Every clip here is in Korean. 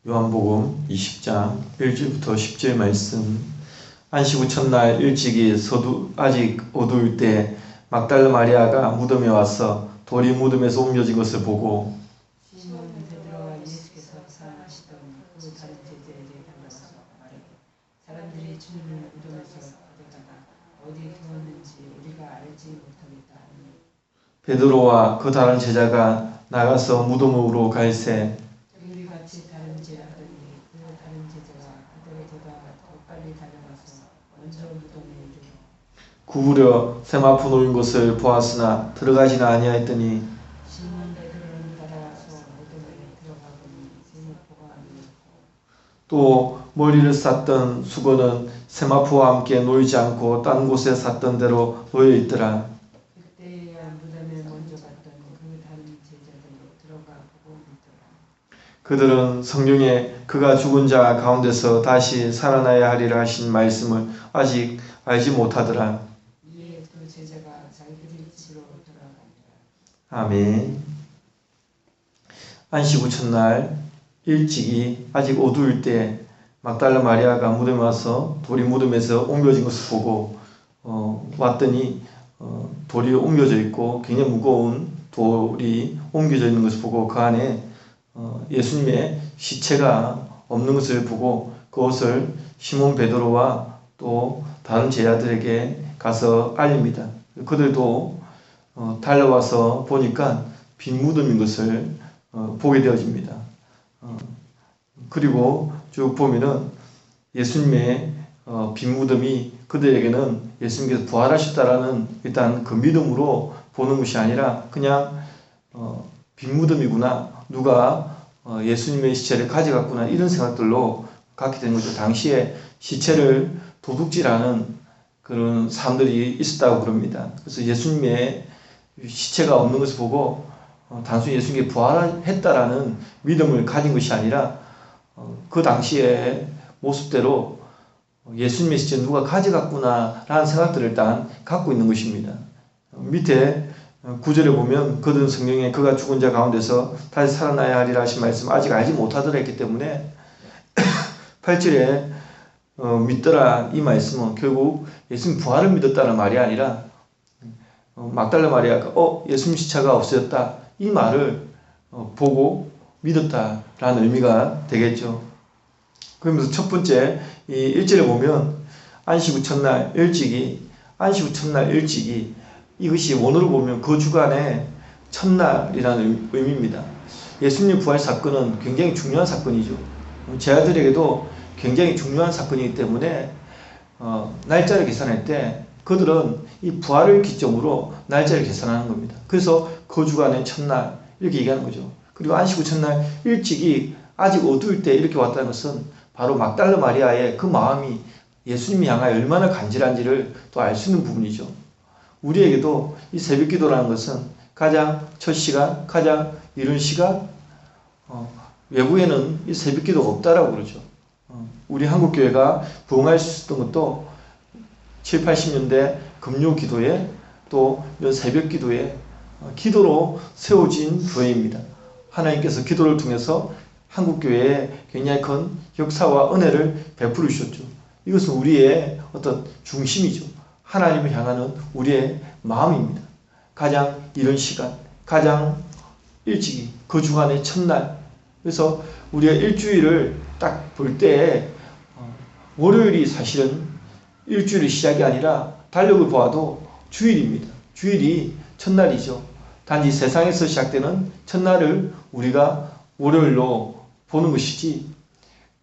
요한복음 20장 1절부터 10절 말씀. 안식 후 첫날 일찍이 아직 어두울 때 막달라 마리아가 무덤에 와서 돌이 무덤에서 옮겨진 것을 보고 시몬 베드로와 예수께서 사랑하시던 그 다른 제자에게 달려가서 말하되 사람들이 주님을 무덤에서 가져다가 어디에 두었는지 우리가 알지 못하겠다 하니 베드로와 그 다른 제자가 나가서 무덤으로 갈새 우리 같이 다른 제 하더니 그 다른 제자가 그들보다 더 빨리 달려가서 먼저 무덤에 이르러 구부려 세마포 놓인 곳을 보았으나 들어가지는 아니하였더니 시몬 베드로는 따라와서 무덤에 들어가 보니 세마포가 놓였고 또 머리를 쌌던 수건은 세마포와 함께 놓이지 않고 딴 곳에 쌌던 대로 놓여 있더라. 그때야 무덤에 먼저 갔던 그 다른 제자들이 들어가 보고 묻더라. 그들은 성경에 그가 죽은 자 가운데서 다시 살아나야 하리라 하신 말씀을 아직 알지 못하더라. 이에 그 제자가 자기들의 집으로 돌아가니라. 아멘. 안식 후 첫날 일찍이 아직 어두울 때 막달라 마리아가 무덤에 와서 돌이 무덤에서 옮겨진 것을 보고 왔더니 돌이 옮겨져 있고 굉장히 무거운 돌이 옮겨져 있는 것을 보고 그 안에 예수님의 시체가 없는 것을 보고 그것을 시몬 베드로와 또 다른 제자들에게 가서 알립니다. 그들도 달려와서 보니까 빈 무덤인 것을 보게 되어집니다. 그리고 쭉 보면은 예수님의 빈 무덤이 그들에게는 예수님께서 부활하셨다라는 일단 그 믿음으로 보는 것이 아니라 그냥 빈 무덤이구나, 누가 예수님의 시체를 가져갔구나, 이런 생각들로 갖게 된 거죠. 당시에 시체를 도둑질하는 그런 사람들이 있었다고 그럽니다. 그래서 예수님의 시체가 없는 것을 보고 단순히 예수님께 부활했다라는 믿음을 가진 것이 아니라 그 당시의 모습대로 예수님의 시체 누가 가져갔구나 라는 생각들을 일단 갖고 있는 것입니다. 밑에 9절에 보면 그들은 성경에 그가 죽은 자 가운데서 다시 살아나야 하리라 하신 말씀 아직 알지 못하더라 했기 때문에 8절에 믿더라 이 말씀은 결국 예수님 부활을 믿었다는 말이 아니라 막달라 마리아가 예수님 시체가 없어졌다 이 말을 보고 믿었다라는 의미가 되겠죠. 그러면서 첫 번째 이 1절에 보면 안식 후 첫날 일찍이 이것이 원어로 보면 그 주간의 첫날이라는 의미입니다. 예수님 부활 사건은 굉장히 중요한 사건이죠. 제자들에게도 굉장히 중요한 사건이기 때문에 날짜를 계산할 때 그들은 이 부활을 기점으로 날짜를 계산하는 겁니다. 그래서 그 주간의 첫날 이렇게 얘기하는 거죠. 그리고 안식 후 첫날 일찍이 아직 어두울 때 이렇게 왔다는 것은 바로 막달라 마리아의 그 마음이 예수님이 향하여 얼마나 간절한지를 또 알 수 있는 부분이죠. 우리에게도 이 새벽 기도라는 것은 가장 첫 시간, 가장 이른 시간, 외부에는 이 새벽 기도가 없다라고 그러죠. 우리 한국교회가 부흥할 수 있었던 것도 7, 80년대 금요 기도에 또 이런 새벽 기도에 기도로 세워진 교회입니다. 하나님께서 기도를 통해서 한국교회에 굉장히 큰 역사와 은혜를 베풀어 주셨죠. 이것은 우리의 어떤 중심이죠. 하나님을 향하는 우리의 마음입니다. 가장 이른 시간, 가장 일찍이 그 주간의 첫날. 그래서 우리가 일주일을 딱 볼 때 월요일이 사실은 일주일의 시작이 아니라 달력을 보아도 주일입니다. 주일이 첫날이죠. 단지 세상에서 시작되는 첫날을 우리가 월요일로 보는 것이지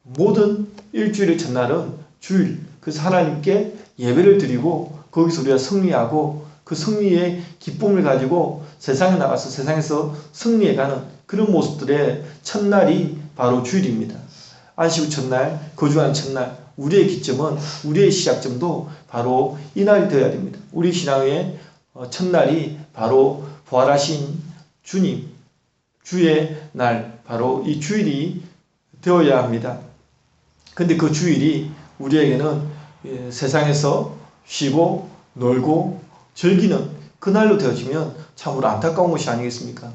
모든 일주일의 첫날은 주일, 그래서 하나님께 예배를 드리고 거기서 우리가 승리하고 그 승리의 기쁨을 가지고 세상에 나가서 세상에서 승리해가는 그런 모습들의 첫날이 바로 주일입니다. 안식 후 첫날, 거주하는 첫날, 우리의 기점은, 우리의 시작점도 바로 이 날이 되어야 됩니다. 우리 신앙의 첫날이 바로 부활하신 주님, 주의 날, 바로 이 주일이 되어야 합니다. 근데 그 주일이 우리에게는 세상에서 쉬고 놀고 즐기는 그날로 되어지면 참으로 안타까운 것이 아니겠습니까?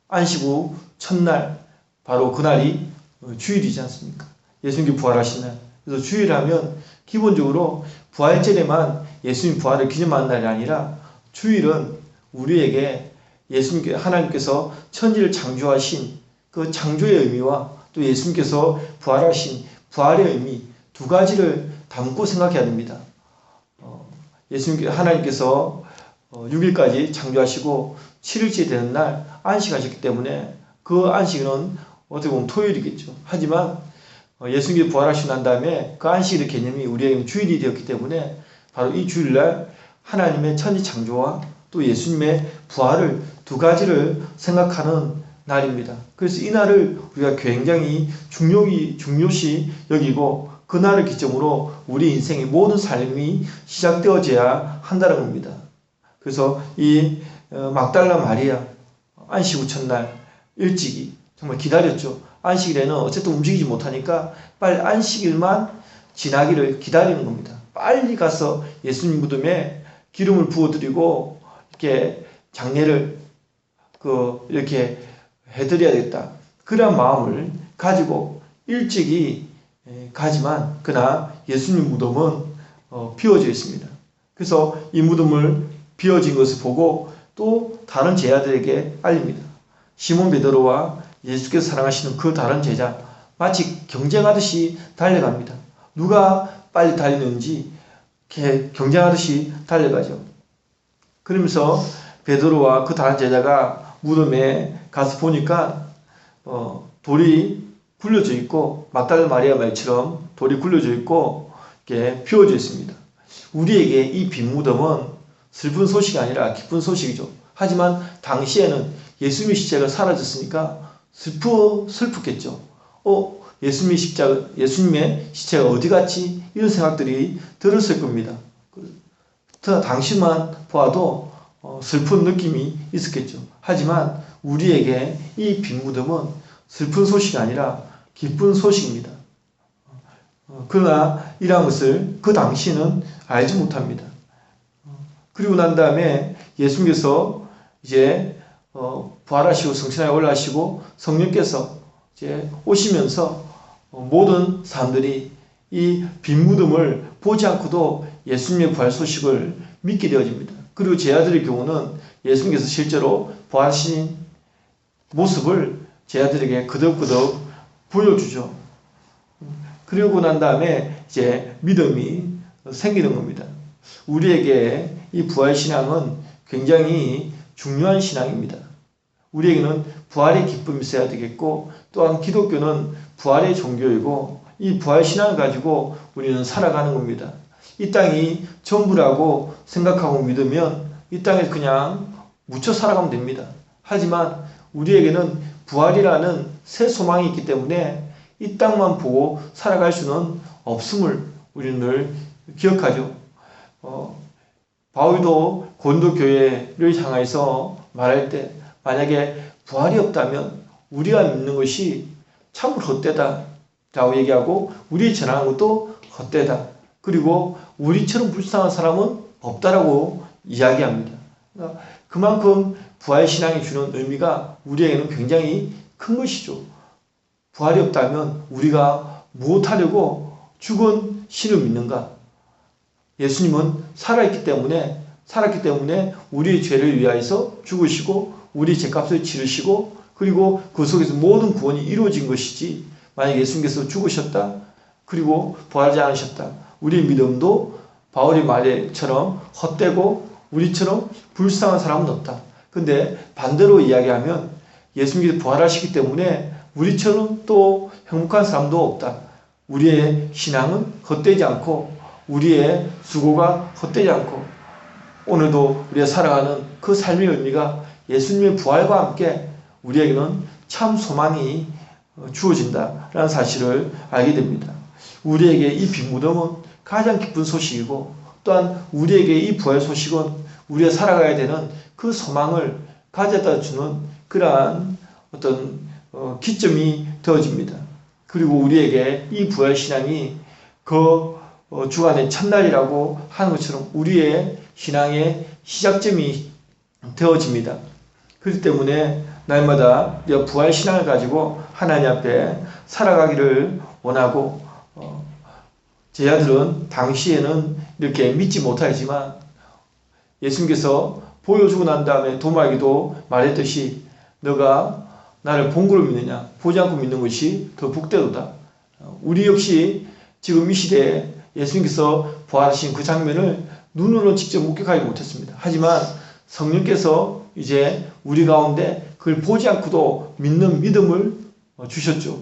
안식 후 첫날, 바로 그날이 주일이지 않습니까? 예수님이 부활하신 날. 그래서 주일하면 기본적으로 부활절에만 예수님 부활을 기념하는 날이 아니라 주일은 우리에게 예수님께 하나님께서 천지를 창조하신 그 창조의 의미와 또 예수님께서 부활하신 부활의 의미 두 가지를 담고 생각해야 됩니다. 하나님께서 6일까지 창조하시고 7일째 되는 날 안식하셨기 때문에 그 안식은 어떻게 보면 토요일이겠죠. 하지만 예수님이 부활하시고 난 다음에 그 안식일의 개념이 우리에게는 주일이 되었기 때문에 바로 이 주일날 하나님의 천지 창조와 또 예수님의 부활을 두 가지를 생각하는 날입니다. 그래서 이 날을 우리가 굉장히 중요시 여기고 그 날을 기점으로 우리 인생의 모든 삶이 시작되어져야 한다는 겁니다. 그래서 이 막달라 마리아 안식 후 첫날 일찍이 정말 기다렸죠. 안식일에는 어쨌든 움직이지 못하니까 빨리 안식일만 지나기를 기다리는 겁니다. 빨리 가서 예수님 무덤에 기름을 부어드리고 이렇게 장례를 이렇게 해드려야겠다. 그런 마음을 가지고 일찍이 가지만 그러나 예수님 무덤은 비워져 있습니다. 그래서 이 무덤을 비워진 것을 보고 또 다른 제자들에게 알립니다. 시몬 베드로와 예수께서 사랑하시는 그 다른 제자 마치 경쟁하듯이 달려갑니다. 누가 빨리 달리는지 이렇게 경쟁하듯이 달려가죠. 그러면서 베드로와 그 다른 제자가 무덤에 가서 보니까 돌이 굴려져 있고 막달라 마리아 말처럼 돌이 굴려져 있고 이렇게 비워져 있습니다. 우리에게 이 빈 무덤은 슬픈 소식이 아니라 기쁜 소식이죠. 하지만 당시에는 예수님의 시체가 사라졌으니까 슬프겠죠. 예수님의 시체가 어디 갔지? 이런 생각들이 들었을 겁니다. 당시만 봐도 슬픈 느낌이 있었겠죠. 하지만 우리에게 이 빈 무덤은 슬픈 소식이 아니라 기쁜 소식입니다. 그러나 이러한 것을 그 당시는 알지 못합니다. 그리고 난 다음에 예수님께서 이제 부활하시고 성신하에 올라가시고 성령께서 이제 오시면서 모든 사람들이 이 빈 무덤을 보지 않고도 예수님의 부활 소식을 믿게 되어집니다. 그리고 제자들의 경우는 예수님께서 실제로 부활하신 모습을 제자들에게 그덕그덕 보여주죠. 그러고 난 다음에 이제 믿음이 생기는 겁니다. 우리에게 이 부활 신앙은 굉장히 중요한 신앙입니다. 우리에게는 부활의 기쁨이 있어야 되겠고 또한 기독교는 부활의 종교이고 이 부활 신앙을 가지고 우리는 살아가는 겁니다. 이 땅이 전부라고 생각하고 믿으면 이 땅에 그냥 묻혀 살아가면 됩니다. 하지만 우리에게는 부활이라는 새 소망이 있기 때문에 이 땅만 보고 살아갈 수는 없음을 우리는 늘 기억하죠. 바울도 고린도 교회를 향해서 말할 때 만약에 부활이 없다면 우리가 믿는 것이 참으로 헛되다 라고 얘기하고 우리 전하는 것도 헛되다. 그리고 우리처럼 불쌍한 사람은 없다라고 이야기합니다. 그만큼 부활신앙이 주는 의미가 우리에게는 굉장히 큰 것이죠. 부활이 없다면 우리가 무엇하려고 죽은 신을 믿는가? 예수님은 살았기 때문에 우리의 죄를 위하여서 죽으시고 우리 죄값을 치르시고 그리고 그 속에서 모든 구원이 이루어진 것이지 만약 예수님께서 죽으셨다 그리고 부활하지 않으셨다 우리의 믿음도 바울의 말처럼 헛되고 우리처럼 불쌍한 사람은 없다. 근데 반대로 이야기하면 예수님께서 부활하시기 때문에 우리처럼 또 행복한 사람도 없다. 우리의 신앙은 헛되지 않고 우리의 수고가 헛되지 않고 오늘도 우리가 살아가는 그 삶의 의미가 예수님의 부활과 함께 우리에게는 참 소망이 주어진다라는 사실을 알게 됩니다. 우리에게 이 빈 무덤은 가장 기쁜 소식이고 또한 우리에게 이 부활 소식은 우리가 살아가야 되는 그 소망을 가져다 주는 그러한 어떤 기점이 되어집니다. 그리고 우리에게 이 부활 신앙이 그 주간의 첫날이라고 하는 것처럼 우리의 신앙의 시작점이 되어집니다. 그렇기 때문에 날마다 우리가 부활신앙을 가지고 하나님 앞에 살아가기를 원하고 제 아들은 당시에는 이렇게 믿지 못하지만 예수님께서 보여주고 난 다음에 도마에게도 말했듯이 너가 나를 본거로 믿느냐 보지 않고 믿는 것이 더 복되도다. 우리 역시 지금 이 시대에 예수님께서 부활하신 그 장면을 눈으로 직접 목격하지 못했습니다. 하지만 성령께서 이제 우리 가운데 그걸 보지 않고도 믿는 믿음을 주셨죠.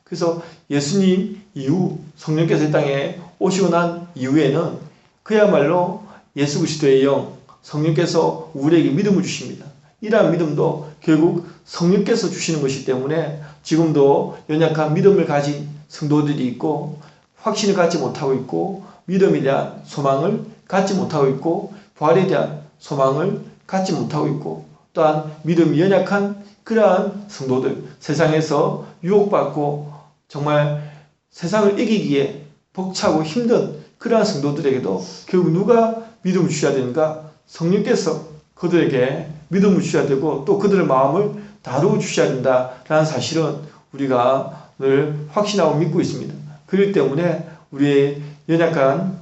그래서 예수님 이후 성령께서 이 땅에 오시고 난 이후에는 그야말로 예수 그리스도의 영 성령께서 우리에게 믿음을 주십니다. 이러한 믿음도 결국 성령께서 주시는 것이기 때문에 지금도 연약한 믿음을 가진 성도들이 있고 확신을 갖지 못하고 있고 믿음에 대한 소망을 갖지 못하고 있고 부활에 대한 소망을 갖지 못하고 있고 또한 믿음이 연약한 그러한 성도들 세상에서 유혹받고 정말 세상을 이기기에 벅차고 힘든 그러한 성도들에게도 결국 누가 믿음을 주셔야 되는가? 성령께서 그들에게 믿음을 주셔야 되고 또 그들의 마음을 다루어 주셔야 된다라는 사실은 우리가 늘 확신하고 믿고 있습니다. 그렇기 때문에 우리의 연약한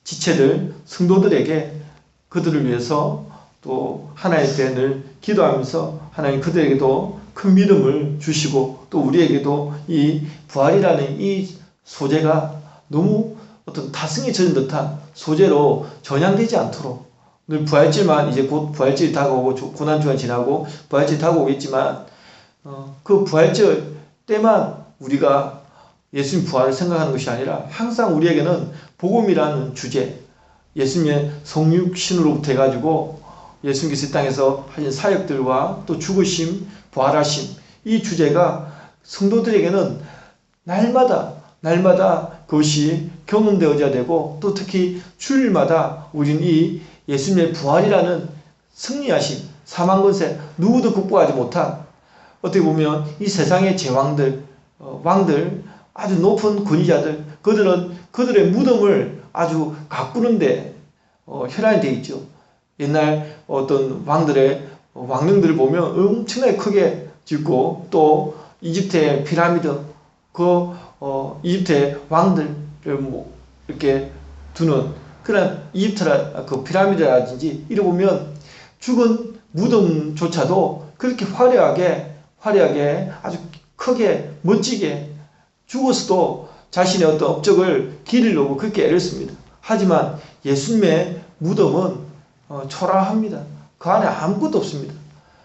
지체들, 성도들에게 그들을 위해서 또 하나님께 늘 기도하면서 하나님 그들에게도 큰 믿음을 주시고 또 우리에게도 이 부활이라는 이 소재가 너무 어떤 타성에 젖은 듯한 소재로 전향되지 않도록 늘 부활절만 이제 곧 부활절이 다가오고 고난주간 지나고 부활절이 다가오겠지만 그 부활절 때만 우리가 예수님 부활을 생각하는 것이 아니라 항상 우리에게는 복음이라는 주제 예수님의 성육신으로부터 해가지고 예수님께서 이 땅에서 하신 사역들과 또 죽으심, 부활하심 이 주제가 성도들에게는 날마다 그것이 경험되어져야 되고 또 특히 주일마다 우리는 이 예수님의 부활이라는 승리하심, 사망권세 누구도 극복하지 못한 어떻게 보면 이 세상의 제왕들, 왕들 아주 높은 권위자들 그들은 그들의 무덤을 아주 가꾸는데 혈안이 되어 있죠. 옛날 어떤 왕들의 왕릉들을 보면 엄청나게 크게 짓고 또 이집트의 피라미드 이집트의 왕들을 이렇게 두는 그런 이집트라 그 피라미드라든지 이래 보면 죽은 무덤조차도 그렇게 화려하게 아주 크게 멋지게 죽어서도 자신의 어떤 업적을 기리려고 그렇게 애를 씁니다. 하지만 예수님의 무덤은 초라합니다. 그 안에 아무것도 없습니다.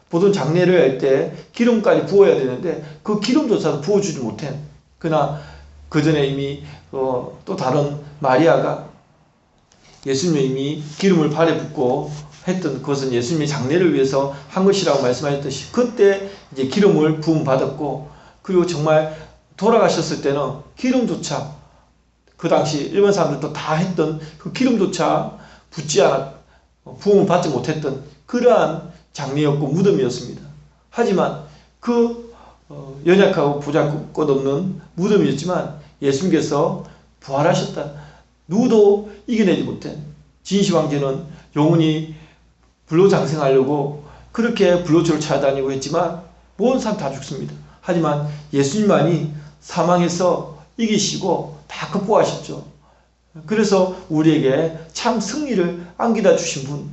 보통 장례를 할 때 기름까지 부어야 되는데 그 기름조차도 부어주지 못한 그러나 그 전에 이미 또 다른 마리아가 예수님이 이미 기름을 발에 붓고 했던 그것은 예수님의 장례를 위해서 한 것이라고 말씀하셨듯이 그때 이제 기름을 부음 받았고 그리고 정말 돌아가셨을 때는 기름조차 그 당시 일반 사람들도 다 했던 그 기름조차 붓지 않았 부음을 받지 못했던 그러한 장례였고 무덤이었습니다. 하지만 그 연약하고 보잘것없는 무덤이었지만 예수님께서 부활하셨다. 누구도 이겨내지 못한 진시황제는 영원히 불로장생하려고 그렇게 불로초를 찾아다니고 했지만 모든 사람 다 죽습니다. 하지만 예수님만이 사망에서 이기시고 다 극복하셨죠. 그래서 우리에게 참 승리를 안겨다 주신 분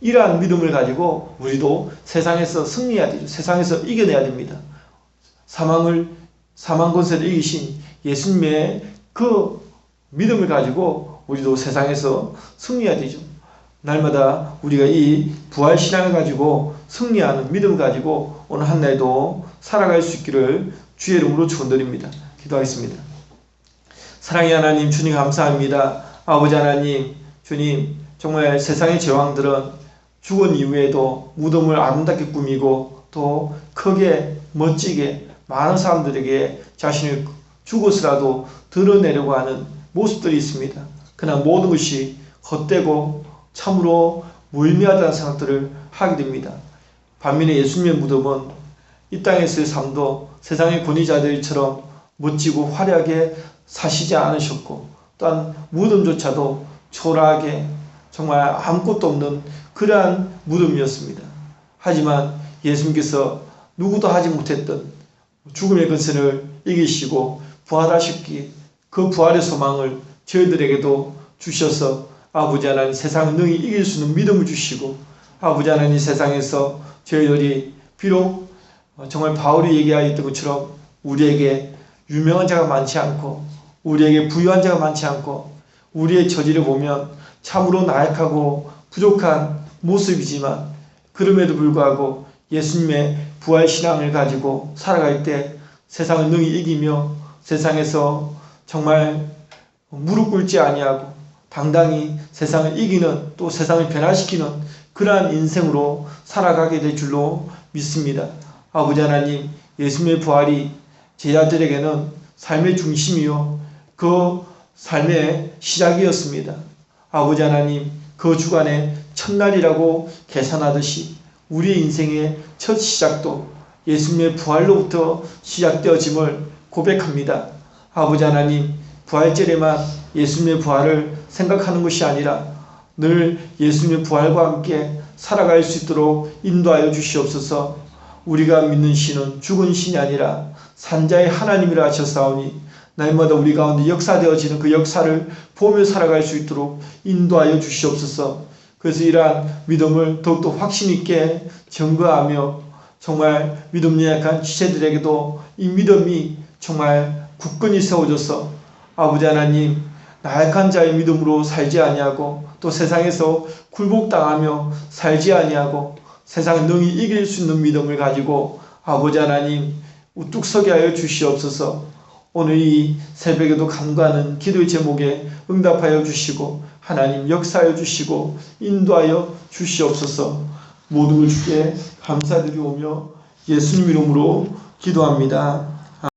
이러한 믿음을 가지고 우리도 세상에서 승리해야 되죠. 세상에서 이겨내야 됩니다. 사망 권세를 이기신 예수님의 그 믿음을 가지고 우리도 세상에서 승리해야 되죠. 날마다 우리가 이 부활신앙을 가지고 승리하는 믿음을 가지고 오늘 한 날도 살아갈 수 있기를 주의 이름으로 축원드립니다. 기도하겠습니다. 사랑의 하나님 주님 감사합니다. 아버지 하나님 주님 정말 세상의 제왕들은 죽은 이후에도 무덤을 아름답게 꾸미고 또 크게 멋지게 많은 사람들에게 자신을 죽어서라도 드러내려고 하는 모습들이 있습니다. 그러나 모든 것이 헛되고 참으로 무의미하다는 생각들을 하게 됩니다. 반면에 예수님의 무덤은 이 땅에서의 삶도 세상의 권위자들처럼 멋지고 화려하게 사시지 않으셨고 또한 무덤조차도 초라하게 정말 아무것도 없는 그러한 무덤이었습니다. 하지만 예수님께서 누구도 하지 못했던 죽음의 근세를 이기시고 부활하셨기에 그 부활의 소망을 저희들에게도 주셔서 아버지 하나님 세상을 능히 이길 수 있는 믿음을 주시고 아버지 하나님 세상에서 저희들이 비록 정말 바울이 얘기하였던 것처럼 우리에게 유명한 자가 많지 않고 우리에게 부유한 자가 많지 않고 우리의 처지를 보면 참으로 나약하고 부족한 모습이지만 그럼에도 불구하고 예수님의 부활신앙을 가지고 살아갈 때 세상을 능히 이기며 세상에서 정말 무릎 꿇지 아니하고 당당히 세상을 이기는 또 세상을 변화시키는 그러한 인생으로 살아가게 될 줄로 믿습니다. 아버지 하나님, 예수님의 부활이 제자들에게는 삶의 중심이요 그 삶의 시작이었습니다. 아버지 하나님, 그 주간의 첫날이라고 계산하듯이 우리의 인생의 첫 시작도 예수님의 부활로부터 시작되어짐을 고백합니다. 아버지 하나님, 부활절에만 예수님의 부활을 생각하는 것이 아니라 늘 예수님의 부활과 함께 살아갈 수 있도록 인도하여 주시옵소서. 우리가 믿는 신은 죽은 신이 아니라 산자의 하나님이라 하셨사오니 날마다 우리 가운데 역사되어지는 그 역사를 보며 살아갈 수 있도록 인도하여 주시옵소서. 그래서 이러한 믿음을 더욱더 확신 있게 증거하며 정말 믿음 연약한 지체들에게도 이 믿음이 정말 굳건히 세워져서 아버지 하나님 나약한 자의 믿음으로 살지 아니하고 또 세상에서 굴복당하며 살지 아니하고 세상을 능히 이길 수 있는 믿음을 가지고 아버지 하나님 우뚝 서게 하여 주시옵소서. 오늘 이 새벽에도 간구하는 기도의 제목에 응답하여 주시고 하나님 역사하여 주시고 인도하여 주시옵소서. 모든 걸 주께 감사드리오며 예수님 이름으로 기도합니다.